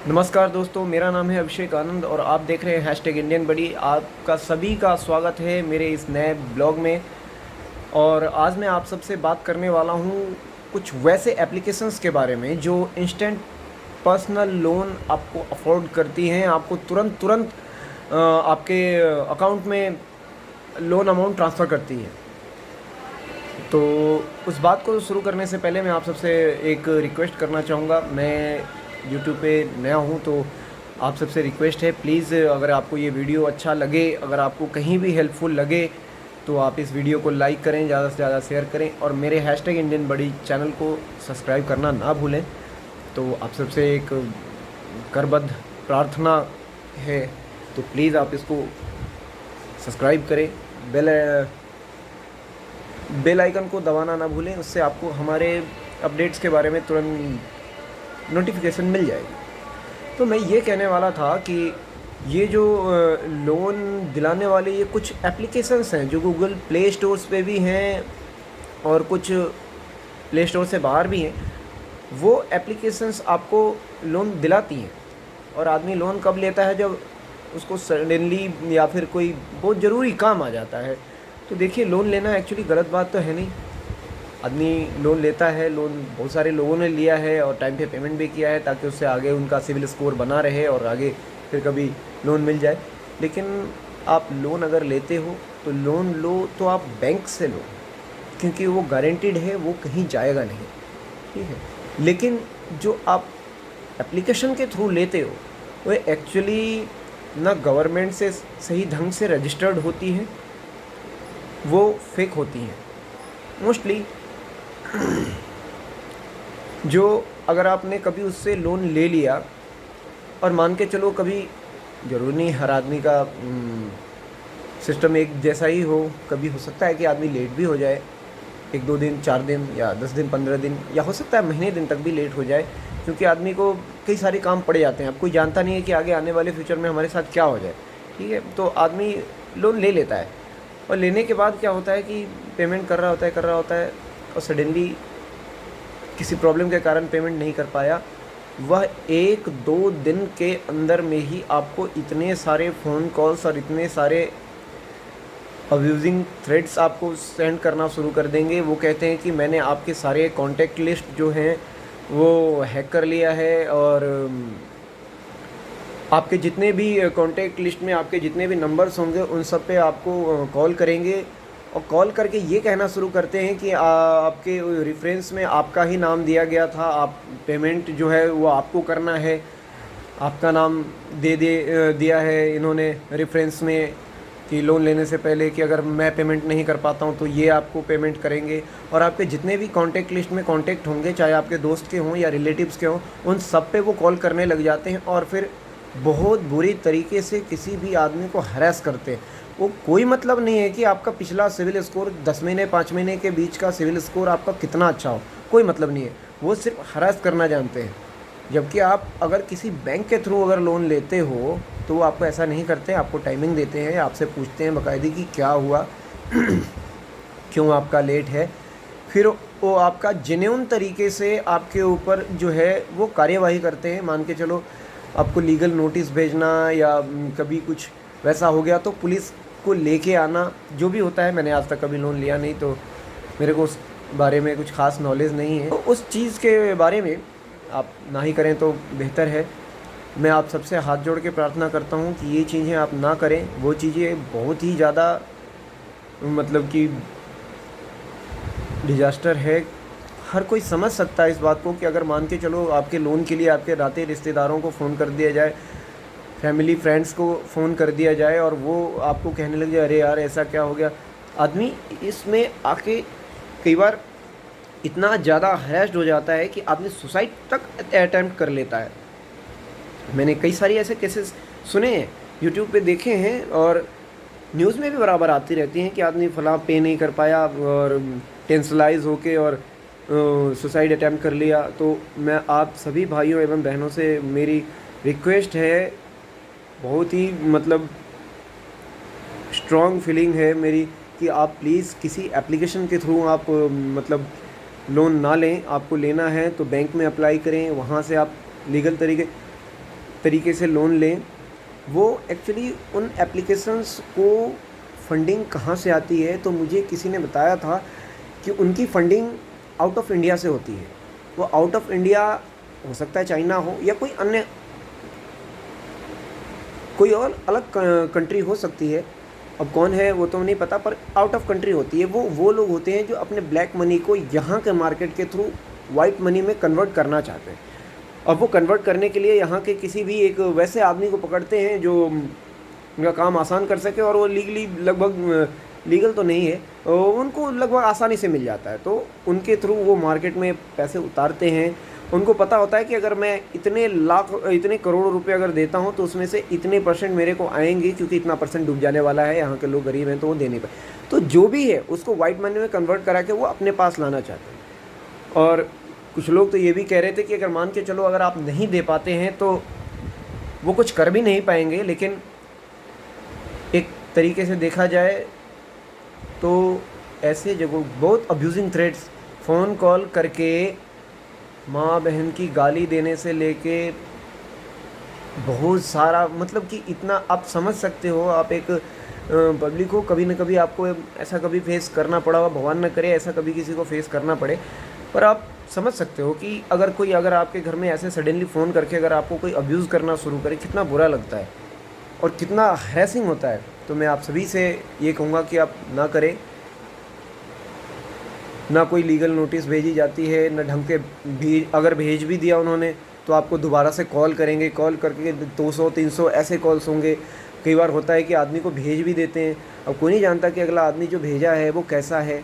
नमस्कार दोस्तों, मेरा नाम है अभिषेक आनंद और आप देख रहे हैं हैशटैग इंडियन बडी। आपका सभी का स्वागत है मेरे इस नए ब्लॉग में। और आज मैं आप सबसे बात करने वाला हूँ कुछ वैसे एप्लीकेशंस के बारे में जो इंस्टेंट पर्सनल लोन आपको अफोर्ड करती हैं, आपको तुरंत तुरंत आपके अकाउंट में लोन अमाउंट ट्रांसफ़र करती हैं। तो उस बात को शुरू करने से पहले मैं आप सबसे एक रिक्वेस्ट करना चाहूँगा। मैं यूट्यूब पे नया हूँ तो आप सबसे रिक्वेस्ट है, प्लीज़ अगर आपको ये वीडियो अच्छा लगे, अगर आपको कहीं भी हेल्पफुल लगे तो आप इस वीडियो को लाइक करें, ज़्यादा से ज़्यादा शेयर करें और मेरे हैशटैग इंडियन बडी चैनल को सब्सक्राइब करना ना भूलें। तो आप सबसे एक करबद्ध प्रार्थना है, तो प्लीज़ आप इसको सब्सक्राइब करें, बेल आइकन को दबाना ना भूलें, उससे आपको हमारे अपडेट्स के बारे में तुरंत नोटिफिकेशन मिल जाएगी। तो मैं ये कहने वाला था कि ये जो लोन दिलाने वाले ये कुछ एप्लीकेशंस हैं जो गूगल प्ले स्टोर्स पे भी हैं और कुछ प्ले स्टोर से बाहर भी हैं। वो एप्लीकेशंस आपको लोन दिलाती हैं और आदमी लोन कब लेता है, जब उसको सडनली या फिर कोई बहुत ज़रूरी काम आ जाता है। तो देखिए, लोन लेना एक्चुअली गलत बात तो है नहीं। आदमी लोन लेता है, लोन बहुत सारे लोगों ने लिया है और टाइम पे पेमेंट भी किया है ताकि उससे आगे उनका सिविल स्कोर बना रहे और आगे फिर कभी लोन मिल जाए। लेकिन आप लोन अगर लेते हो तो लोन लो तो आप बैंक से लो, क्योंकि वो गारंटीड है, वो कहीं जाएगा नहीं, ठीक है। लेकिन जो आप एप्लीकेशन के थ्रू लेते हो वो एक्चुअली ना गवर्नमेंट से सही ढंग से रजिस्टर्ड होती है, वो फेक होती हैं मोस्टली। जो अगर आपने कभी उससे लोन ले लिया और मान के चलो, कभी ज़रूरी नहीं हर आदमी का सिस्टम एक जैसा ही हो, कभी हो सकता है कि आदमी लेट भी हो जाए, 1-2 दिन, 4 दिन या 10 दिन, 15 दिन, या हो सकता है महीने दिन तक भी लेट हो जाए, क्योंकि आदमी को कई सारे काम पड़ जाते हैं। अब कोई जानता नहीं है कि आगे आने वाले फ्यूचर में हमारे साथ क्या हो जाए, ठीक है। तो आदमी लोन ले लेता है और लेने के बाद क्या होता है कि पेमेंट कर रहा होता है और सडनली किसी प्रॉब्लम के कारण पेमेंट नहीं कर पाया। वह 1-2 दिन के अंदर में ही आपको इतने सारे फ़ोन कॉल्स और इतने सारे अब्यूजिंग थ्रेड्स आपको सेंड करना शुरू कर देंगे। वो कहते हैं कि मैंने आपके सारे कॉन्टैक्ट लिस्ट जो हैं वो हैक कर लिया है और आपके जितने भी कॉन्टैक्ट लिस्ट में आपके जितने भी नंबर्स होंगे उन सब पे आपको कॉल करेंगे और कॉल करके ये कहना शुरू करते हैं कि आपके रेफरेंस में आपका ही नाम दिया गया था, आप पेमेंट जो है वो आपको करना है, आपका नाम दिया है इन्होंने रेफरेंस में कि लोन लेने से पहले कि अगर मैं पेमेंट नहीं कर पाता हूँ तो ये आपको पेमेंट करेंगे। और आपके जितने भी कॉन्टैक्ट लिस्ट में कॉन्टैक्ट होंगे, चाहे आपके दोस्त के हों या रिलेटिव्स के हों, उन सब पे वो कॉल करने लग जाते हैं और फिर बहुत बुरी तरीके से किसी भी आदमी को हरास करते हैं। वो कोई मतलब नहीं है कि आपका पिछला सिविल स्कोर 10 महीने 5 महीने के बीच का सिविल स्कोर आपका कितना अच्छा हो, कोई मतलब नहीं है। वो सिर्फ हरास करना जानते हैं। जबकि आप अगर किसी बैंक के थ्रू अगर लोन लेते हो तो वो आपको ऐसा नहीं करते, आपको टाइमिंग देते हैं, आपसे पूछते हैं बाकायदे कि क्या हुआ क्यों आपका लेट है। फिर वो आपका जेन्युइन तरीके से आपके ऊपर जो है वो कार्यवाही करते हैं। मान के चलो आपको लीगल नोटिस भेजना या कभी कुछ वैसा हो गया तो पुलिस को लेके आना, जो भी होता है। मैंने आज तक कभी लोन लिया नहीं तो मेरे को उस बारे में कुछ ख़ास नॉलेज नहीं है, तो उस चीज़ के बारे में आप ना ही करें तो बेहतर है। मैं आप सबसे हाथ जोड़ के प्रार्थना करता हूँ कि ये चीज़ें आप ना करें। वो चीज़ें बहुत ही ज़्यादा मतलब कि डिजास्टर है। हर कोई समझ सकता है इस बात को कि अगर मान के चलो आपके लोन के लिए आपके नाते रिश्तेदारों को फ़ोन कर दिया जाए, फैमिली फ्रेंड्स को फ़ोन कर दिया जाए और वो आपको कहने लग जाए अरे यार ऐसा क्या हो गया, आदमी इसमें आके कई बार इतना ज़्यादा हरेस्ड हो जाता है कि आदमी सुसाइड तक अटैम्प्ट कर लेता है। मैंने कई सारी ऐसे केसेस सुने हैं, यूट्यूब पे देखे हैं और न्यूज़ में भी बराबर आती रहती हैं कि आदमी फलां पे नहीं कर पाया और टेंशलाइज होके और सुसाइड अटैम्प्ट कर लिया। तो मैं आप सभी भाइयों एवं बहनों से मेरी रिक्वेस्ट है, बहुत ही मतलब स्ट्रॉन्ग फीलिंग है मेरी कि आप प्लीज़ किसी एप्लीकेशन के थ्रू आप मतलब लोन ना लें। आपको लेना है तो बैंक में अप्लाई करें, वहाँ से आप लीगल तरीके तरीके से लोन लें, वो एक्चुअली उन एप्लीकेशंस को फंडिंग कहाँ से आती है, तो मुझे किसी ने बताया था कि उनकी फंडिंग आउट ऑफ इंडिया से होती है। वो आउट ऑफ इंडिया हो सकता है चाइना हो या कोई अन्य कोई और अलग कंट्री हो सकती है, अब कौन है वो तो नहीं पता, पर आउट ऑफ कंट्री होती है। वो लोग होते हैं जो अपने ब्लैक मनी को यहाँ के मार्केट के थ्रू वाइट मनी में कन्वर्ट करना चाहते हैं। अब वो कन्वर्ट करने के लिए यहाँ के किसी भी एक वैसे आदमी को पकड़ते हैं जो उनका काम आसान कर सके, और वो लीगली लगभग लीगल तो नहीं है, उनको लगभग आसानी से मिल जाता है। तो उनके थ्रू वो मार्केट में पैसे उतारते हैं। उनको पता होता है कि अगर मैं इतने करोड़ रुपए अगर देता हूँ तो उसमें से इतने % मेरे को आएंगे, क्योंकि इतना % डूब जाने वाला है, यहाँ के लोग गरीब हैं तो वो दे नहीं पाए। तो जो भी है उसको वाइट मनी में कन्वर्ट करा के वो अपने पास लाना चाहते हैं। और कुछ लोग तो ये भी कह रहे थे कि अगर मान के चलो अगर आप नहीं दे पाते हैं तो वो कुछ कर भी नहीं पाएंगे, लेकिन एक तरीके से देखा जाए तो ऐसे जगह बहुत अब्यूजिंग थ्रेट्स, फ़ोन कॉल करके माँ बहन की गाली देने से लेके बहुत सारा, मतलब कि इतना आप समझ सकते हो। आप एक पब्लिक हो, कभी न कभी आपको ऐसा कभी फेस करना पड़ा हो, भगवान न करे ऐसा कभी किसी को फेस करना पड़े, पर आप समझ सकते हो कि अगर आपके घर में ऐसे सडनली फ़ोन करके अगर आपको कोई अब्यूज़ करना शुरू करे, कितना बुरा लगता है और कितना हैरेसिंग होता है। तो मैं आप सभी से ये कहूँगा कि आप ना करें। ना कोई लीगल नोटिस भेजी जाती है, ना ढंग के अगर भेज भी दिया उन्होंने तो आपको दोबारा से कॉल करेंगे, कॉल करके 200-300 ऐसे कॉल्स होंगे। कई बार होता है कि आदमी को भेज भी देते हैं, अब कोई नहीं जानता कि अगला आदमी जो भेजा है वो कैसा है,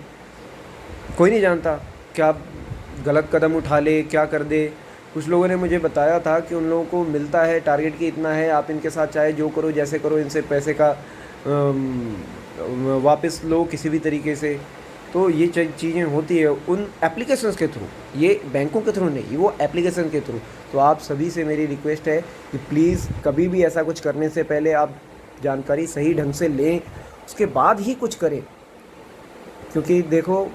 कोई नहीं जानता, क्या गलत कदम उठा ले, क्या कर दे। कुछ लोगों ने मुझे बताया था कि उन लोगों को मिलता है टारगेट की इतना है, आप इनके साथ चाहे जो करो जैसे करो, इनसे पैसे का वापस लो किसी भी तरीके से। तो ये चीज़ें होती है उन एप्लीकेशंस के थ्रू, ये बैंकों के थ्रू नहीं, वो एप्लीकेशन के थ्रू। तो आप सभी से मेरी रिक्वेस्ट है कि प्लीज़ कभी भी ऐसा कुछ करने से पहले आप जानकारी सही ढंग से लें, उसके बाद ही कुछ करें। क्योंकि देखो,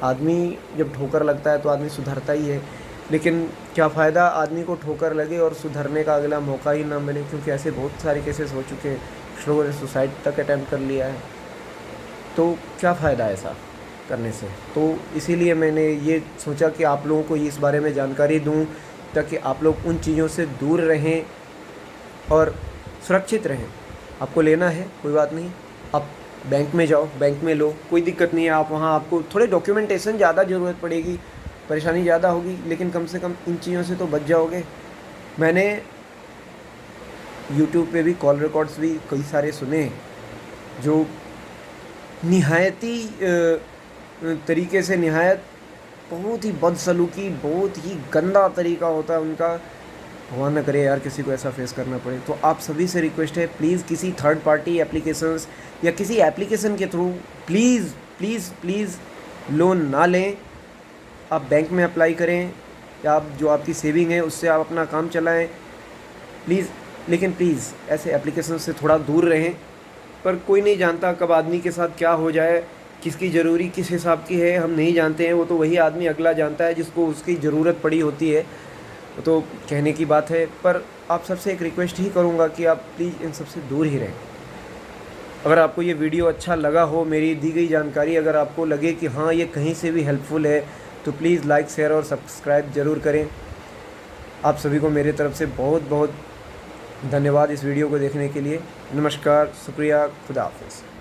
आदमी जब ठोकर लगता है तो आदमी सुधरता ही है, लेकिन क्या फ़ायदा आदमी को ठोकर लगे और सुधरने का अगला मौका ही ना मिले, क्योंकि ऐसे बहुत सारे केसेस हो चुके हैं, कुछ लोगों ने सुसाइड तक अटैम्प्ट कर लिया है। तो क्या फ़ायदा ऐसा करने से। तो इसीलिए मैंने ये सोचा कि आप लोगों को इस बारे में जानकारी दूं, ताकि आप लोग उन चीज़ों से दूर रहें और सुरक्षित रहें। आपको लेना है कोई बात नहीं, आप बैंक में जाओ, बैंक में लो, कोई दिक्कत नहीं है। आप वहाँ आपको थोड़े डॉक्यूमेंटेशन ज़्यादा ज़रूरत पड़ेगी, परेशानी ज़्यादा होगी, लेकिन कम से कम इन चीज़ों से तो बच जाओगे। मैंने यूट्यूब पे भी कॉल रिकॉर्ड्स भी कई सारे सुने जो निहायती तरीके से बहुत ही बदसलूकी, बहुत ही गंदा तरीका होता है उनका। भगवान न करे यार किसी को ऐसा फेस करना पड़े। तो आप सभी से रिक्वेस्ट है, प्लीज़ किसी थर्ड पार्टी एप्लीकेशंस या किसी एप्लीकेशन के through please please please loan ना लें। आप बैंक में अप्लाई करें या आप जो आपकी सेविंग है उससे आप अपना काम चलाएं प्लीज़, लेकिन प्लीज़ ऐसे एप्लीकेशन से थोड़ा दूर रहें। पर कोई नहीं जानता कब आदमी के साथ क्या हो जाए, किसकी ज़रूरी किस हिसाब की है हम नहीं जानते हैं। वो तो वही आदमी अगला जानता है जिसको उसकी ज़रूरत पड़ी होती है। तो कहने की बात है, पर आप सबसे एक रिक्वेस्ट ही करूँगा कि आप प्लीज़ इन सबसे दूर ही रहें। अगर आपको ये वीडियो अच्छा लगा हो, मेरी दी गई जानकारी अगर आपको लगे कि हाँ ये कहीं से भी हेल्पफुल है, तो प्लीज़ लाइक शेयर और सब्सक्राइब ज़रूर करें। आप सभी को मेरे तरफ से बहुत बहुत धन्यवाद इस वीडियो को देखने के लिए। नमस्कार, शुक्रिया, खुदा हाफ़िज़।